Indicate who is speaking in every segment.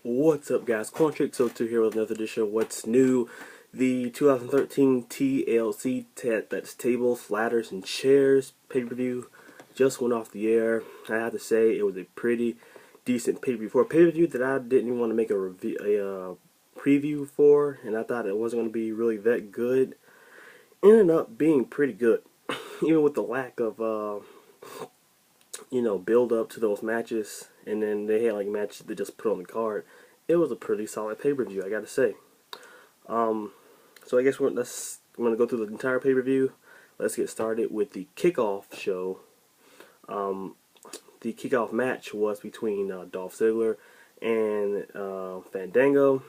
Speaker 1: What's up, guys? Quantric02 here with another edition of What's New. The 2013 TLC, that's Tables, Ladders, and Chairs pay-per-view just went off the air. I have to say it was a pretty decent pay-per-view. For a pay-per-view that I didn't even want to make a preview for, and I thought it wasn't going to be really that good, ended up being pretty good. Even with the lack of build up to those matches, and then they had like matches they just put on the card. It was a pretty solid pay-per-view, I gotta say. So I guess we're gonna go through the entire pay-per-view. Let's get started with the kickoff show. The kickoff match was between Dolph Ziggler and Fandango.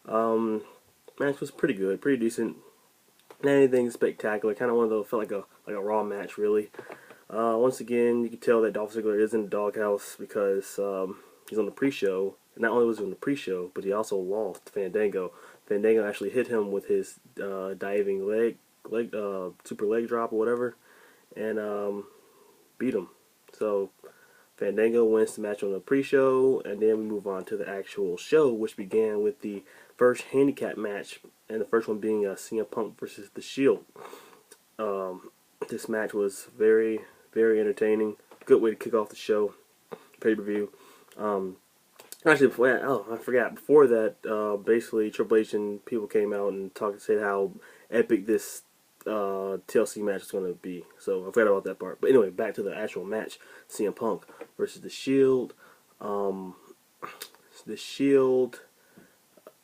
Speaker 1: Match was pretty good, pretty decent. Not anything spectacular. Kind of one of those, felt like a Raw match, really. Once again, you can tell that Dolph Ziggler is in the doghouse because he's on the pre-show. Not only was he on the pre-show, but he also lost Fandango. Fandango actually hit him with his diving super leg drop or whatever, and beat him. So Fandango wins the match on the pre-show, and then we move on to the actual show, which began with the first handicap match, and the first one being CM Punk versus The Shield. This match was very, very entertaining. Good way to kick off the show, pay-per-view. Actually, I forgot. Before that, basically Triple H and people came out and said how epic this TLC match is going to be. So I forgot about that part. But anyway, back to the actual match: CM Punk versus The Shield. The Shield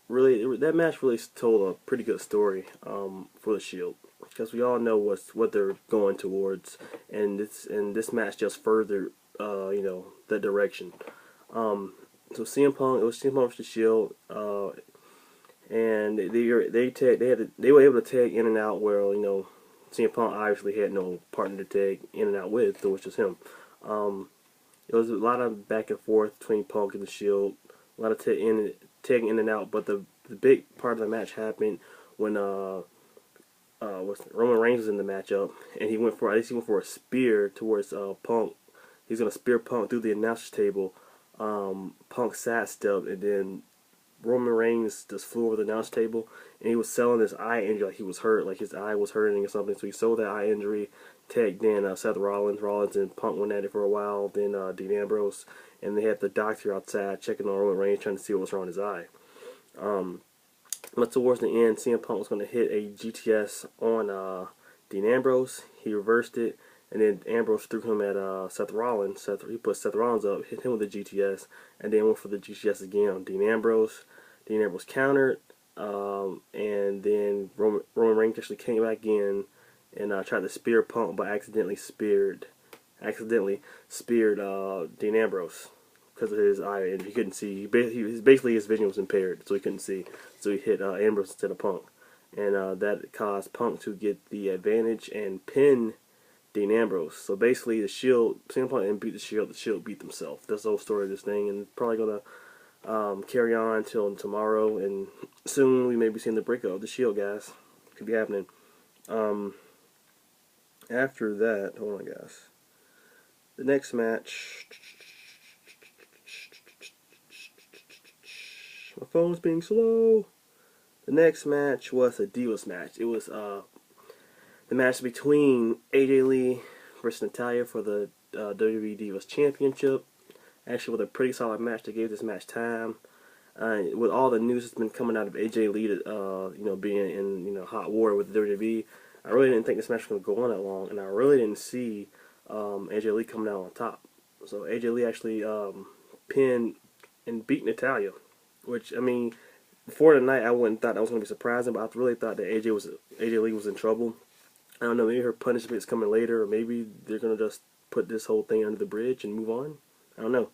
Speaker 1: really, that match really told a pretty good story for The Shield, because we all know what they're going towards, and this match just furthered that direction. So CM Punk, it was CM Punk versus The Shield, and they were able to tag in and out. Where CM Punk obviously had no partner to tag in and out with, so it was just him. It was a lot of back and forth between Punk and The Shield, a lot of tagging in and out. But the big part of the match happened when Roman Reigns was in the matchup, and he went for a spear towards Punk. He's gonna spear Punk through the announcer's table. Punk sidestepped, and then Roman Reigns just flew over the announce table, and he was selling his eye injury like he was hurt, like his eye was hurting or something. So he sold that eye injury, tagged in Seth Rollins and Punk went at it for a while. Then Dean Ambrose, and they had the doctor outside checking on Roman Reigns, trying to see what was wrong with his eye. But towards the end, CM Punk was going to hit a GTS on Dean Ambrose. He reversed it, and then Ambrose threw him at Seth Rollins. He put Seth Rollins up, hit him with the GTS, and then went for the GTS again on Dean Ambrose. Dean Ambrose countered, and then Roman Reigns actually came back in and tried to spear Punk, but accidentally speared Dean Ambrose because of his eye, and he couldn't see. Basically his vision was impaired, so he couldn't see. So he hit Ambrose instead of Punk, and that caused Punk to get the advantage and pin Dean Ambrose. So basically, the Shield, CM Punk didn't beat the Shield. The Shield beat themselves. That's the whole story of this thing, and probably gonna carry on until tomorrow. And soon we may be seeing the breakup of the Shield, guys. Could be happening. After that, hold on, guys. The next match. My phone's being slow. The next match was a Divas match. It was the match between AJ Lee versus Natalya for the WWE Divas Championship. Actually, with a pretty solid match. They gave this match time. With all the news that's been coming out of AJ Lee, being in hot war with the WWE, I really didn't think this match was going to go on that long, and I really didn't see AJ Lee coming out on top. So AJ Lee actually pinned and beat Natalya, which, I mean, before the night I wouldn't thought that was going to be surprising, but I really thought that AJ Lee was in trouble. I don't know, maybe her punishment is coming later, or maybe they're going to just put this whole thing under the bridge and move on. I don't know.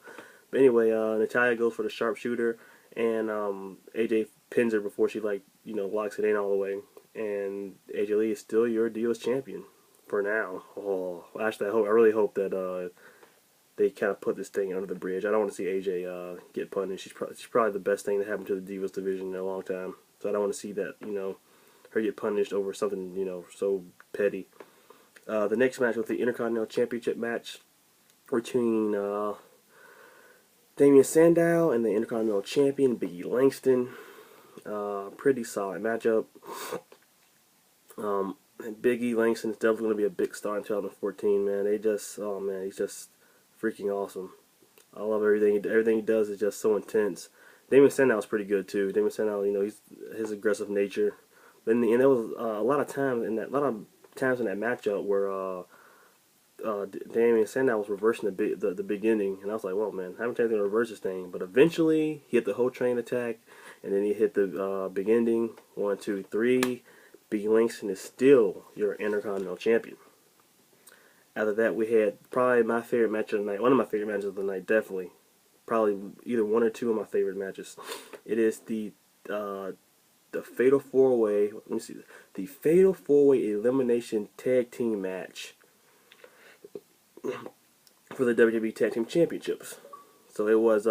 Speaker 1: But anyway, Natalya goes for the sharpshooter, and AJ pins her before she, locks it in all the way. And AJ Lee is still your Divas champion for now. Oh, actually, I really hope that they kind of put this thing under the bridge. I don't want to see AJ get punished. She's probably the best thing that happened to the Divas division in a long time. So I don't want to see that, her get punished over something, so petty. The next match was the Intercontinental Championship match between Damian Sandow and the Intercontinental Champion Biggie Langston. Pretty solid matchup. And Biggie Langston is definitely going to be a big star in 2014, man. Oh man, he's just freaking awesome. I love everything he does is just so intense. Damian Sandow is pretty good too. Damian Sandow, he's his aggressive nature. But in the end, there was a lot of times in that matchup where Damian Sandow was reversing the beginning, and I was like, well, man, I haven't tried to reverse this thing. But eventually, he hit the whole train attack, and then he hit the big ending. 1, 2, 3. Biggie Langston is still your Intercontinental Champion. After that, we had probably my favorite match of the night. One of my favorite matches of the night, definitely. Probably either one or two of my favorite matches. It is the Fatal 4-Way. Let me see. The Fatal 4-Way Elimination Tag Team match for the WWE Tag Team Championships. So it was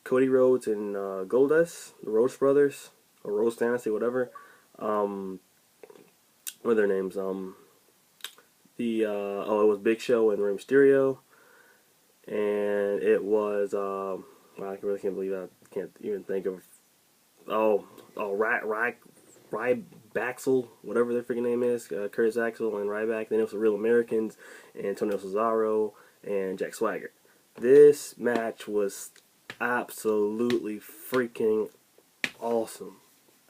Speaker 1: Cody Rhodes and Goldust, the Rhodes Brothers, or Rhodes Dynasty, whatever. What are their names? It was Big Show and Rey Mysterio, and it was I really can't believe I can't even think of Rybaxel, whatever their freaking name is, Curtis Axel and Ryback. Then it was the Real Americans, Antonio Cesaro and Jack Swagger. This match was absolutely freaking awesome.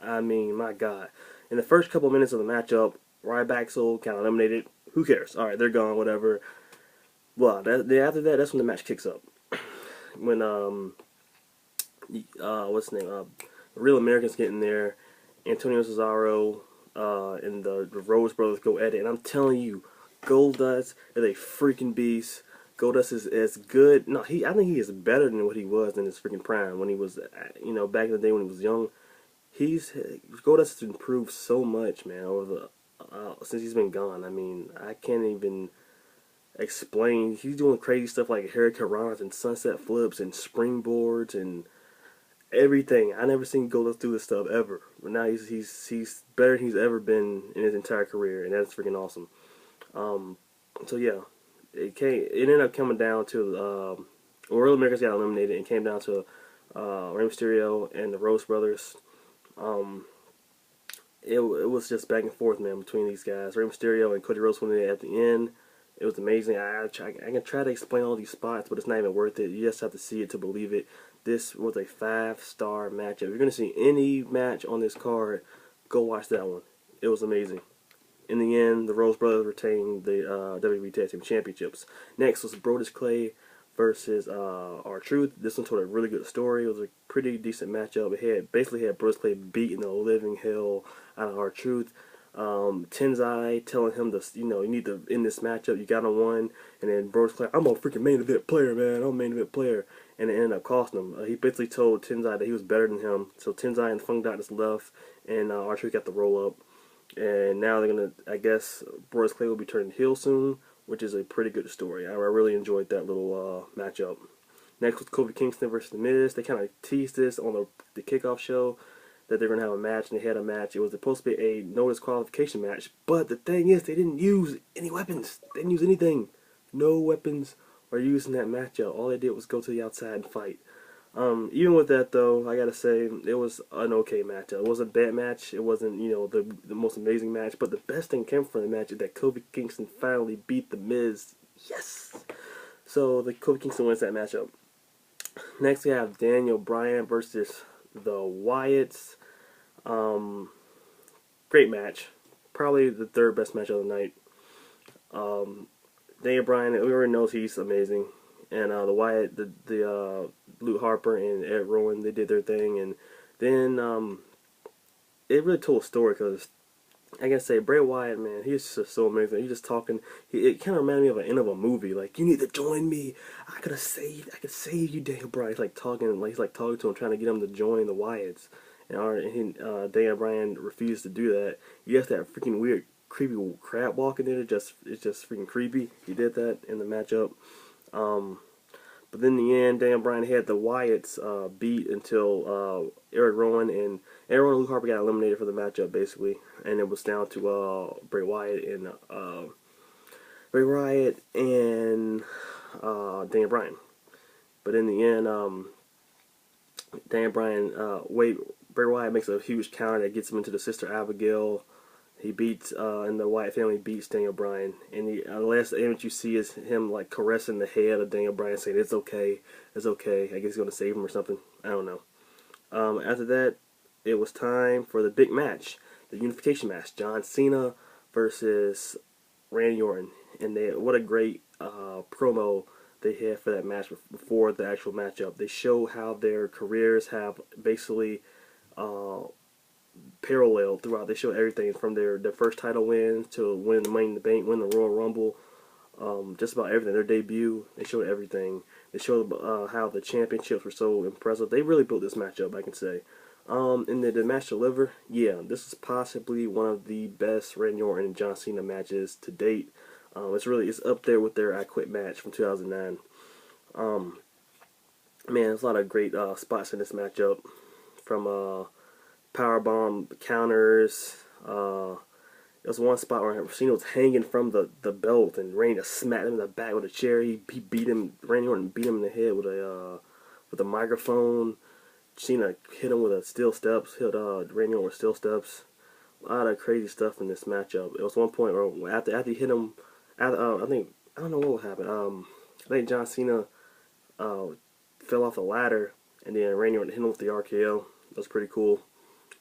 Speaker 1: I mean, my God. In the first couple minutes of the matchup, Rybaxel kind of eliminated. Who cares? All right, they're gone, whatever. Well, after that, that's when the match kicks up. When what's his name? The Real Americans get in there. Antonio Cesaro and the Rhodes Brothers go at it, and I'm telling you, Goldust is a freaking beast. Goldust is as good. No, I think he is better than what he was in his freaking prime when he was, back in the day when he was young. Goldust has improved so much, man, over since he's been gone. I mean, I can't even explain. He's doing crazy stuff like Hurricane Runs and sunset flips and springboards and everything. I never seen Goldust do this stuff ever. But now he's better than he's ever been in his entire career, and that's freaking awesome. So yeah, it ended up coming down to Royal Americans got eliminated and came down to Rey Mysterio and the Rhodes Brothers. It was just back and forth, man, between these guys. Rey Mysterio and Cody Rhodes won it at the end. It was amazing. I can try to explain all these spots, but it's not even worth it. You just have to see it to believe it. This was a 5-star matchup. If you're going to see any match on this card, go watch that one. It was amazing. In the end, the Rhodes Brothers retained the WWE Tag Team Championships. Next was Brodus Clay versus R-Truth. This one told a really good story. It was a pretty decent matchup. It basically had Brodus Clay beating the living hell out of R-Truth. Tenzai telling him you need to end this matchup. You got him one, and then Brodus Clay, I'm a freaking main event player, man. I'm a main event player, and it ended up costing him. He basically told Tenzai that he was better than him. So Tenzai and Funk Doctors left, and R-Truth got the roll up. And now they're gonna, I guess, Brodus Clay will be turning heel soon, which is a pretty good story. I really enjoyed that little matchup. Next was Kofi Kingston versus The Miz. They kind of teased this on the kickoff show that they're going to have a match, and they had a match. It was supposed to be a no disqualification match, but the thing is, they didn't use any weapons. They didn't use anything. No weapons were used in that matchup. All they did was go to the outside and fight. Even with that, though, I gotta say, it was an okay matchup. It wasn't a bad match. It wasn't, the most amazing match, but the best thing came from the match is that Kofi Kingston finally beat The Miz. Yes! So, the Kofi Kingston wins that matchup. Next, we have Daniel Bryan versus the Wyatts. Great match. Probably the third best match of the night. Daniel Bryan, everyone knows he's amazing. And the Wyatt, the Luke Harper and Ed Rowan, they did their thing. And then it really told a story because, I gotta say, Bray Wyatt, man, he's just so amazing. He's just talking. It kind of reminded me of an end of a movie. Like, you need to join me. I could save you, Daniel Bryan. He's like talking to him, trying to get him to join the Wyatts. And Daniel Bryan refused to do that. He has that freaking weird, creepy crab walking in it. It's just freaking creepy. He did that in the matchup. But then in the end, Daniel Bryan had the Wyatts beat until Eric Rowan and Luke Harper got eliminated for the matchup, basically. And it was down to Bray Wyatt and Daniel Bryan. But in the end, Daniel Bryan, Bray Wyatt makes a huge counter that gets him into the Sister Abigail. He beats, and the Wyatt family beats Daniel Bryan. And the last image you see is him like caressing the head of Daniel Bryan, saying it's okay, it's okay. I guess he's gonna save him or something. I don't know. After that, it was time for the big match, the unification match: John Cena versus Randy Orton. And what a great promo they had for that match before the actual matchup. They show how their careers have basically paralleled throughout. They show everything from their first title win to winning the Money in the Bank, winning the Royal Rumble, just about everything. Their debut, they showed everything. They showed how the championships were so impressive. They really built this match up, I can say. And the match deliver, yeah, this is possibly one of the best Randy Orton and John Cena matches to date. It's up there with their I Quit match from 2009. Man, there's a lot of great spots in this matchup, from powerbomb counters. There was one spot where Cena was hanging from the belt, and Randy just smacked him in the back with a chair. He beat him. Randy Orton beat him in the head with a microphone. Cena hit him with a steel steps. Hit Randy Orton with steel steps. A lot of crazy stuff in this matchup. It was one point where after he hit him, I don't know what happened. I think John Cena fell off the ladder, and then Randy Orton hit him with the RKO. That was pretty cool.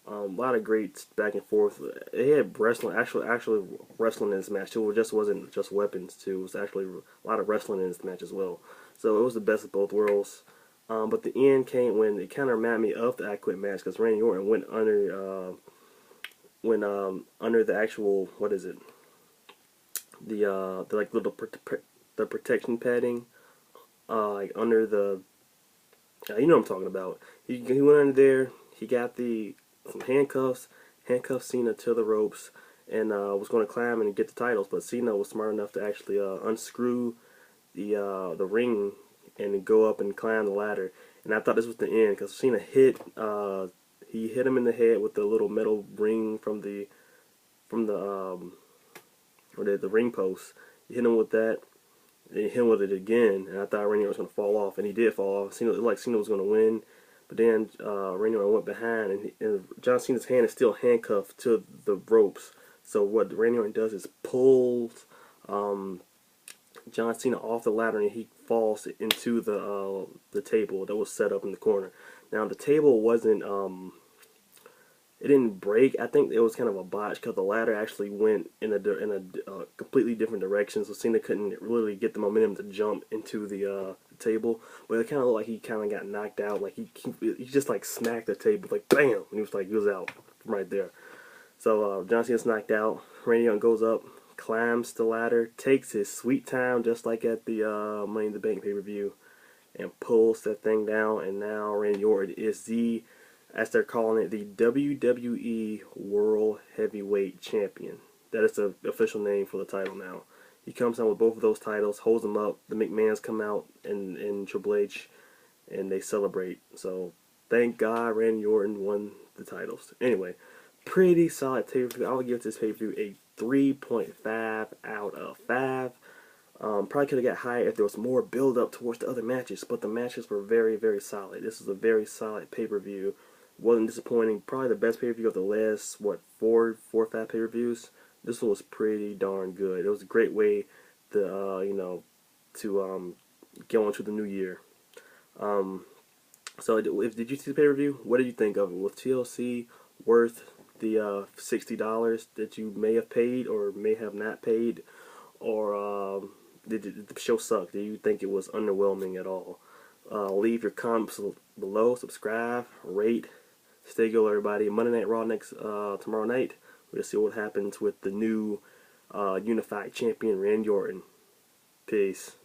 Speaker 1: A lot of great back and forth. They had wrestling, actually wrestling in this match too. It just wasn't just weapons too. It was actually a lot of wrestling in this match as well. So it was the best of both worlds. But the end came when it kind of reminded me of the I Quit match, because Randy Orton went under under the actual, what is it? The like little the protection padding, like under the, you know what I'm talking about. He went under there. He got some handcuffed Cena to the ropes, and was going to climb and get the titles. But Cena was smart enough to actually unscrew the ring and go up and climb the ladder. And I thought this was the end, because Cena hit him in the head with the little metal ring from the ring post. He hit him with that. And he hit him with it again, and I thought Randy Orton was going to fall off, and he did fall off. Cena was going to win, but then Randy Orton went behind, and John Cena's hand is still handcuffed to the ropes. So what Randy Orton does is pulls John Cena off the ladder, and he falls into the table that was set up in the corner. Now the table wasn't it didn't break. I think it was kind of a botch, because the ladder actually went in a completely different direction, so Cena couldn't really get the momentum to jump into the table. But it kind of looked like he kind of got knocked out. Like he just like smacked the table, like bam, and he was out from right there. So John Cena's knocked out. Randy Orton goes up, climbs the ladder, takes his sweet time, just like at the Money in the Bank pay-per-view, and pulls that thing down. And now Randy Orton is as they're calling it, the WWE World Heavyweight Champion. That is the official name for the title now. He comes out with both of those titles, holds them up. The McMahons come out and Triple H, and they celebrate. So thank God Randy Orton won the titles. Anyway, pretty solid pay-per-view. I would give this pay-per-view a 3.5 out of 5. Probably could have got higher if there was more build-up towards the other matches, but the matches were very, very solid. This is a very solid pay-per-view. Wasn't disappointing. Probably the best pay-per-view of the last, 4 or 5 pay-per-views. This one was pretty darn good. It was a great way to, to go into the new year. So did you see the pay-per-view? What did you think of it? Was TLC worth the $60 that you may have paid or may have not paid? Or did the show suck? Did you think it was underwhelming at all? Leave your comments below. Subscribe, rate. Stay good, everybody. Monday Night Raw tomorrow night. We'll see what happens with the new unified champion, Randy Orton. Peace.